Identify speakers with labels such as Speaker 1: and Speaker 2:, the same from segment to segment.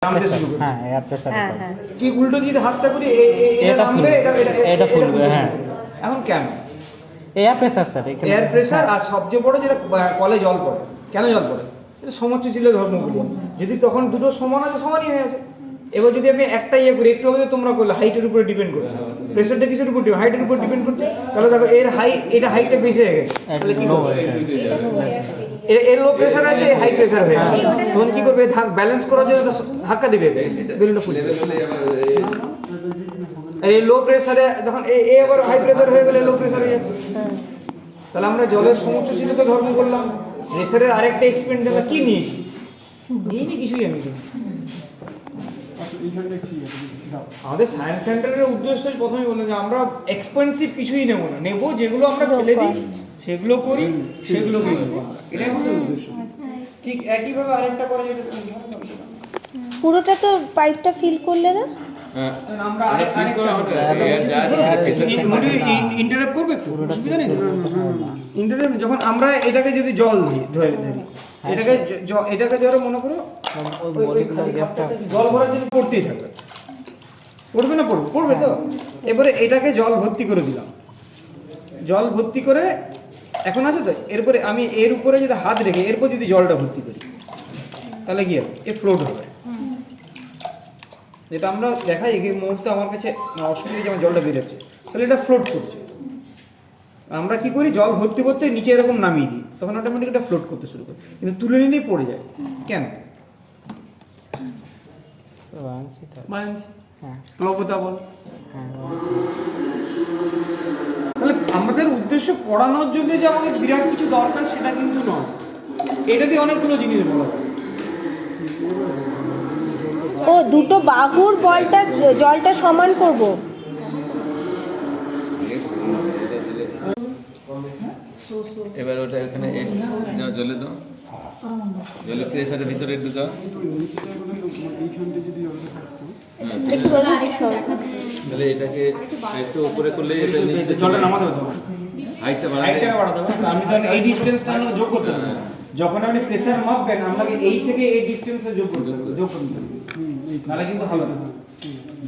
Speaker 1: হ্যাঁ air pressure
Speaker 2: কি উল্টো দিকে হাতটা করি এটা নামবে
Speaker 1: এটা ফুলবে। হ্যাঁ
Speaker 2: এখন কেন
Speaker 1: air pressure sir,
Speaker 2: air pressure আর সবচেয়ে বড় যেটা কলে জল পড়ে, কেন জল পড়ে? এটা সমচ্চ ছিল ধর্মগুলি, যদি তখন দুটো সমান আছে সমানই হয়ে আছে। এবার যদি আমি একটা ইয়ে করি, একটু আগে তোমরা করলে হাইটের উপরে ডিপেন্ড করছে, প্রেসারটা কিসের উপর ডিপেন্ড? হাইটের উপর ডিপেন্ড করছে। তাহলে দেখো এর এটা হাইটটা বেশি হয়ে গেছে, তাহলে কি করবে? এর লো প্রেসার আছে, হাই প্রেসার হয়ে গেছে, তখন কি করবে? ব্যালেন্স করার জন্য ধাক্কা দিবে, বেলুনটা ফুলে যাবে। আর এই লো প্রেসারে তখন এ আবার হাই প্রেসার হয়ে গেলে লো প্রেসার হয়ে যাচ্ছে। তাহলে আমরা জলের সমুচ্চ ছিল তো ধর্ম করলাম, প্রেসারের আরেকটা এক্সপেরিমেন্ট আমরা কি নিয়েছি? নিইনি কিছুই। আমি আমাদের সায়েন্স সেন্টারের উদ্দেশ্য প্রথমেই বললাম যে আমরা এক্সপেন্সিভ কিছুই নেবো না, নেবো যেগুলো আমরা ফেলে দিই সেগুলো করি, সেগুলো করি, এটাই আমাদের উদ্দেশ্য। ঠিক একইভাবে আরেকটা করে যেটা
Speaker 3: পুরোটা তো পাইপটা ফিল করলে না,
Speaker 2: আমরা ইন্টারাপ্ট করবে, অসুবিধা নেই। ইন্টারাপ্ট যখন আমরা এটাকে যদি জল দিই, ধরে এটাকে ধরো মনে করো জল ভরার জন্য পড়তেই থাকবে, পড়বে না? পড়বে তো। এবারে এটাকে জল ভর্তি করে দিলাম, জল ভর্তি করে এখন আছে তো, এরপরে আমি এর উপরে যদি হাত রেখে এরপর যদি জলটা ভর্তি করি, তাহলে কি হবে? এ ফ্লোট হবে। যেটা আমরা দেখাই এই মুহূর্তে আমার কাছে অসুবিধা, যেমন জলটা বেরোচ্ছে, তাহলে এটা ফ্লোট করছে। আমরা কি করি? জল ভর্তি করতে নিচে এরকম নামিয়ে দিই, তখন অটোমেটিক এটা ফ্লোট করতে শুরু করে, কিন্তু তুলে নিলেই পড়ে যায়। কেন? প্লবতা বল। তাহলে আমাদের উদ্দেশ্য পড়ানোর জন্য যে আমাদের বিরাট কিছু দরকার সেটা কিন্তু নয়, এটা দিয়ে অনেকগুলো জিনিস বলা হয়।
Speaker 3: ও দুটো বাহুর বলটা জলটা সমান করব।
Speaker 4: এবার ওটা এখানে জলে দাও, জলে প্রেসারের ভিতরে একটু দাও, তাহলে এটাকে একটু উপরে করলে এটা নিচে
Speaker 2: জলটা নামাতে হতো,
Speaker 4: হাইটটা
Speaker 2: বাড়াতে হবে। আমি তো এই ডিসটেন্সটা যোগ করতে হবে। যখন আপনি প্রেসার মাপবেন আপনাকে এই থেকে এই ডিসটেন্সে যোগ করতে হবে, নাহলে কিন্তু হবে না।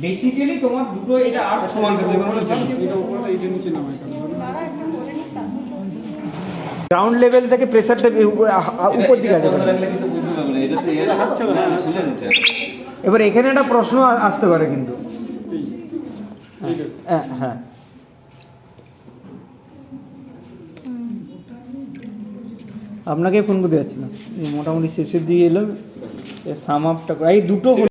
Speaker 2: বেসিক্যালি তোমার দুটো এটা আর সমান থাকবে, মানে এটা উপরে এইটা নিচে নামাই গ্রাউন্ড লেভেল থেকে প্রেসারটা উপর দিকে আসবে। এবার এখানে একটা প্রশ্ন আসতে পারে কিন্তু, হ্যাঁ আপনাকে ফোন করতে যাচ্ছিলাম, মোটামুটি শেষের দিকে এলো, সাম আপটা এই দুটো